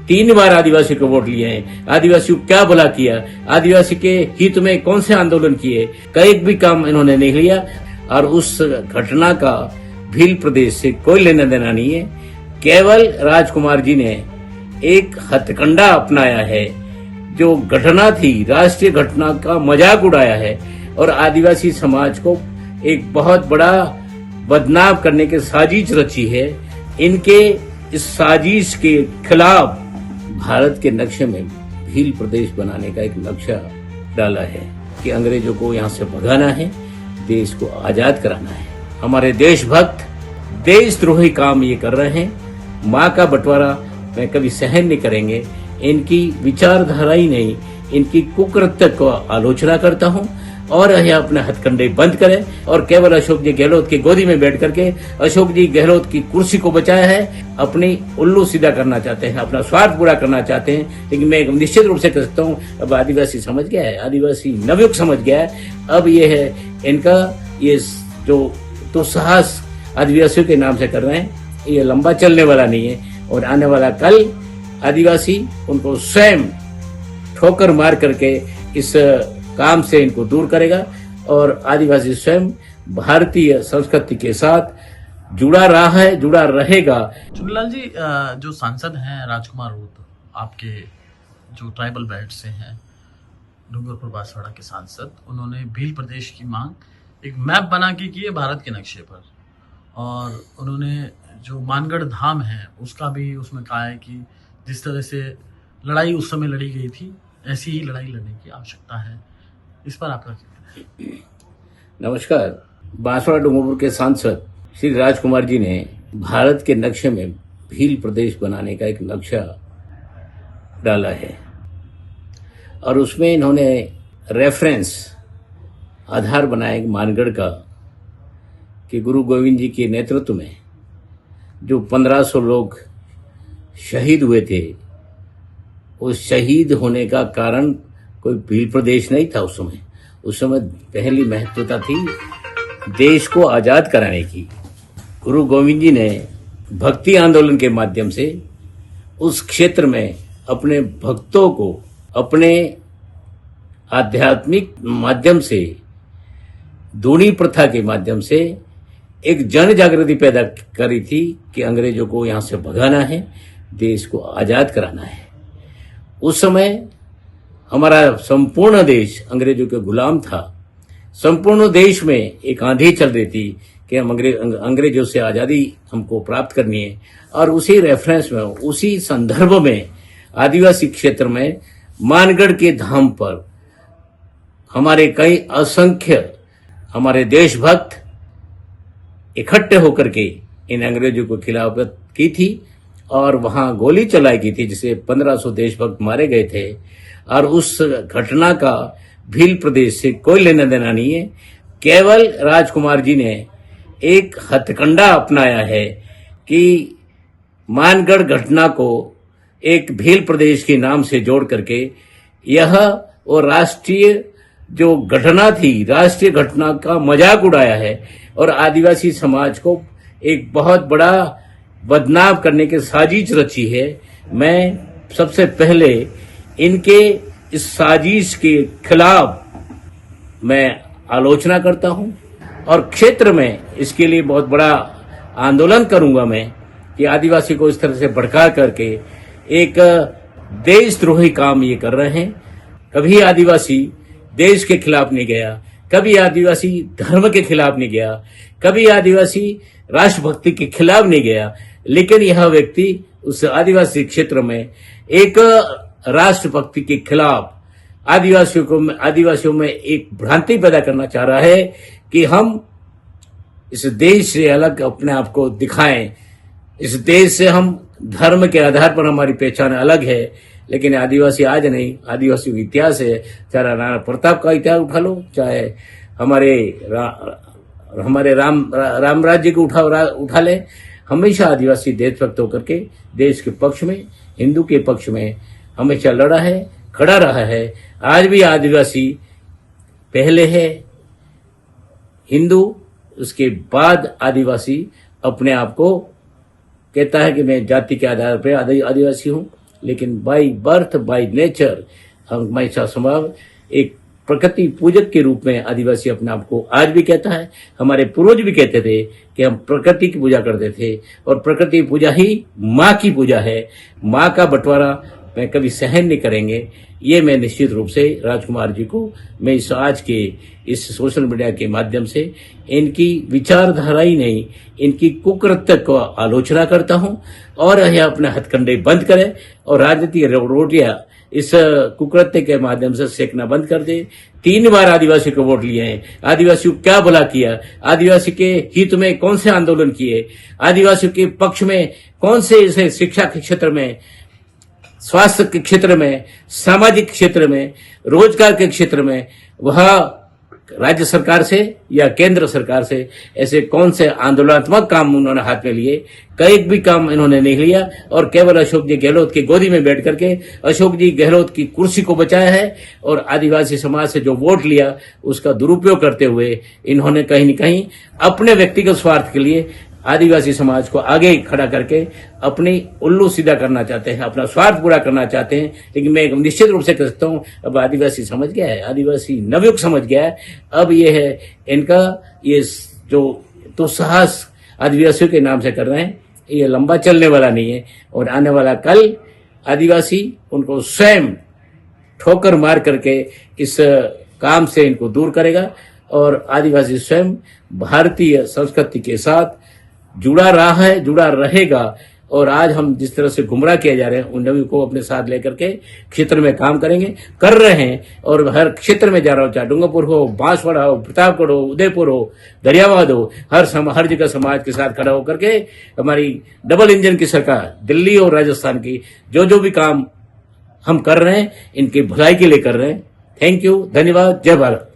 3 बार आदिवासी को वोट लिए हैं, आदिवासी को क्या भला किया, आदिवासी के हित में कौन से आंदोलन किए, कई भी काम इन्होंने नहीं लिया। और उस घटना का भील प्रदेश से कोई लेना देना नहीं है। केवल राजकुमार जी ने एक हथकंडा अपनाया है, जो घटना थी राष्ट्रीय घटना का मजाक उड़ाया है और आदिवासी समाज को एक बहुत बड़ा बदनाम करने की साजिश रची है। इनके इस साजिश के खिलाफ भारत के नक्शे में भील प्रदेश बनाने का एक नक्शा डाला है कि अंग्रेजों को यहाँ से भगाना है, देश को आजाद कराना है। हमारे देशभक्त देशद्रोही काम ये कर रहे हैं। माँ का बंटवारा मैं कभी सहन नहीं करेंगे। इनकी विचारधारा ही नहीं, इनकी कुकृत्य को आलोचना करता हूँ और यह अपने हथकंडे बंद करें और केवल अशोक जी गहलोत की गोदी में बैठ करके अशोक जी गहलोत की कुर्सी को बचाया है, अपनी उल्लू सीधा करना चाहते हैं, अपना स्वार्थ पूरा करना चाहते हैं। लेकिन मैं निश्चित रूप से कह सकता हूँ, अब आदिवासी समझ गया है, आदिवासी नवयुग समझ गया है। अब ये है इनका ये जो दुस्साहस आदिवासियों के नाम से कर रहे हैं, ये लंबा चलने वाला नहीं है। और आने वाला कल आदिवासी उनको स्वयं ठोकर मार करके इस काम से इनको दूर करेगा और आदिवासी स्वयं भारतीय संस्कृति के साथ जुड़ा रहा है, जुड़ा रहेगा। चुनीलाल जी, जो सांसद हैं राजकुमार रूत, आपके जो ट्राइबल बेल्ट से हैं, डूंगरपुर बांसवाड़ा के सांसद, उन्होंने भील प्रदेश की मांग एक मैप बना के की है भारत के नक्शे पर। और उन्होंने जो मानगढ़ धाम है उसका भी उसमें कहा है कि जिस तरह से लड़ाई उस समय लड़ी गई थी, ऐसी ही लड़ाई लड़ने की आवश्यकता है। इस पर आपका क्या कहना है? नमस्कार। बांसवाड़ा डूंगरपुर के सांसद श्री राजकुमार जी ने भारत के नक्शे में भील प्रदेश बनाने का एक नक्शा डाला है और उसमें इन्होंने रेफरेंस आधार बनाया मानगढ़ का कि गुरु गोविंद जी के नेतृत्व में जो 1500 लोग शहीद हुए थे, उस शहीद होने का कारण कोई भील प्रदेश नहीं था। उस समय पहली महत्वता थी देश को आजाद कराने की। गुरु गोविंद जी ने भक्ति आंदोलन के माध्यम से उस क्षेत्र में अपने भक्तों को अपने आध्यात्मिक माध्यम से, दूनी प्रथा के माध्यम से एक जन जागृति पैदा करी थी कि अंग्रेजों को यहां से भगाना है, देश को आजाद कराना है। उस समय हमारा संपूर्ण देश अंग्रेजों के गुलाम था। संपूर्ण देश में एक आंधी चल रही थी कि हम अंग्रेजों से आजादी हमको प्राप्त करनी है। और उसी रेफरेंस में, उसी संदर्भ में आदिवासी क्षेत्र में मानगढ़ के धाम पर हमारे कई असंख्य हमारे देशभक्त इकट्ठे होकर के इन अंग्रेजों को खिलाफत की थी और वहां गोली चलाई गई थी, जिसे 1500 देशभक्त मारे गए थे। और उस घटना का भील प्रदेश से कोई लेना देना नहीं है। केवल राजकुमार जी ने एक हथकंडा अपनाया है कि मानगढ़ घटना को एक भील प्रदेश के नाम से जोड़ करके यह वो राष्ट्रीय जो घटना थी, राष्ट्रीय घटना का मजाक उड़ाया है और आदिवासी समाज को एक बहुत बड़ा बदनाम करने की साजिश रची है। मैं सबसे पहले इनके इस साजिश के खिलाफ मैं आलोचना करता हूं और क्षेत्र में इसके लिए बहुत बड़ा आंदोलन करूंगा मैं कि आदिवासी को इस तरह से भड़का करके एक देशद्रोही काम ये कर रहे हैं। कभी आदिवासी देश के खिलाफ नहीं गया, कभी आदिवासी धर्म के खिलाफ नहीं गया, कभी आदिवासी राष्ट्रभक्ति के खिलाफ नहीं गया। लेकिन यह व्यक्ति उस आदिवासी क्षेत्र में एक राष्ट्रभक्ति के खिलाफ आदिवासियों में एक भ्रांति पैदा करना चाह रहा है कि हम इस देश से अलग अपने आप को दिखाएं, इस देश से हम धर्म के आधार पर हमारी पहचान अलग है। लेकिन आदिवासी आज नहीं, आदिवासी का इतिहास है। चाहे राणा प्रताप का इतिहास उठा लो, चाहे हमारे राम राज्य को उठा ले, हमेशा आदिवासी देशभक्त होकर के देश के पक्ष में, हिंदू के पक्ष में हमेशा लड़ा है, खड़ा रहा है। आज भी आदिवासी पहले है हिंदू, उसके बाद आदिवासी अपने आप को कहता है कि मैं जाति के आधार पर आदिवासी हूं। लेकिन बाई बर्थ बाई नेचर हम महिषा समाज एक प्रकृति पूजक के रूप में आदिवासी अपने आप को आज भी कहता है। हमारे पूर्वज भी कहते थे कि हम प्रकृति की पूजा करते थे और प्रकृति पूजा ही माँ की पूजा है। माँ का बंटवारा मैं कभी सहन नहीं करेंगे। ये मैं निश्चित रूप से राजकुमार जी को मैं इस आज के इस सोशल मीडिया के माध्यम से इनकी विचारधारा ही नहीं, इनकी कुकृत्य को आलोचना करता हूं और यह अपने हथकंडे बंद करे और राजनीतिक रोटियां इस कुकृत्य के माध्यम से सेकना बंद कर दे। 3 बार आदिवासी को वोट लिए हैं, आदिवासियों को क्या भला किया, आदिवासी के हित में कौन से आंदोलन किए, आदिवासियों के पक्ष में कौन से इसे शिक्षा के क्षेत्र में, स्वास्थ्य के क्षेत्र में, सामाजिक क्षेत्र में, रोजगार के क्षेत्र में, वह राज्य सरकार से या केंद्र सरकार से ऐसे कौन से आंदोलनात्मक काम उन्होंने हाथ में लिए, कई भी काम इन्होंने नहीं लिया और केवल अशोक जी गहलोत की गोदी में बैठ करके अशोक जी गहलोत की कुर्सी को बचाया है और आदिवासी समाज से जो वोट लिया उसका दुरुपयोग करते हुए इन्होंने कहीं न कहीं अपने व्यक्तिगत स्वार्थ के लिए आदिवासी समाज को आगे खड़ा करके अपनी उल्लू सीधा करना चाहते हैं, अपना स्वार्थ पूरा करना चाहते हैं। लेकिन मैं निश्चित रूप से कह सकता हूं अब आदिवासी समझ गया है, आदिवासी नवयुग समझ गया है। अब ये है इनका ये जो दुस्साहस आदिवासियों के नाम से कर रहे हैं ये लंबा चलने वाला नहीं है और आने वाला कल आदिवासी उनको स्वयं ठोकर मार करके इस काम से इनको दूर करेगा और आदिवासी स्वयं भारतीय संस्कृति के साथ जुड़ा रहा है, जुड़ा रहेगा। और आज हम जिस तरह से गुमराह किए जा रहे हैं उन नवी को अपने साथ लेकर के क्षेत्र में काम करेंगे, कर रहे हैं और हर क्षेत्र में जा रहा हो, चाहे डूंगरपुर हो, बांसवाड़ा हो, प्रतापगढ़ हो, उदयपुर हो, दरियाबाद हो, हर जगह समाज के साथ खड़ा होकर के हमारी डबल इंजन की सरकार दिल्ली और राजस्थान की जो भी काम हम कर रहे हैं इनकी भलाई के लिए कर रहे हैं। थैंक यू, धन्यवाद, जय भारत।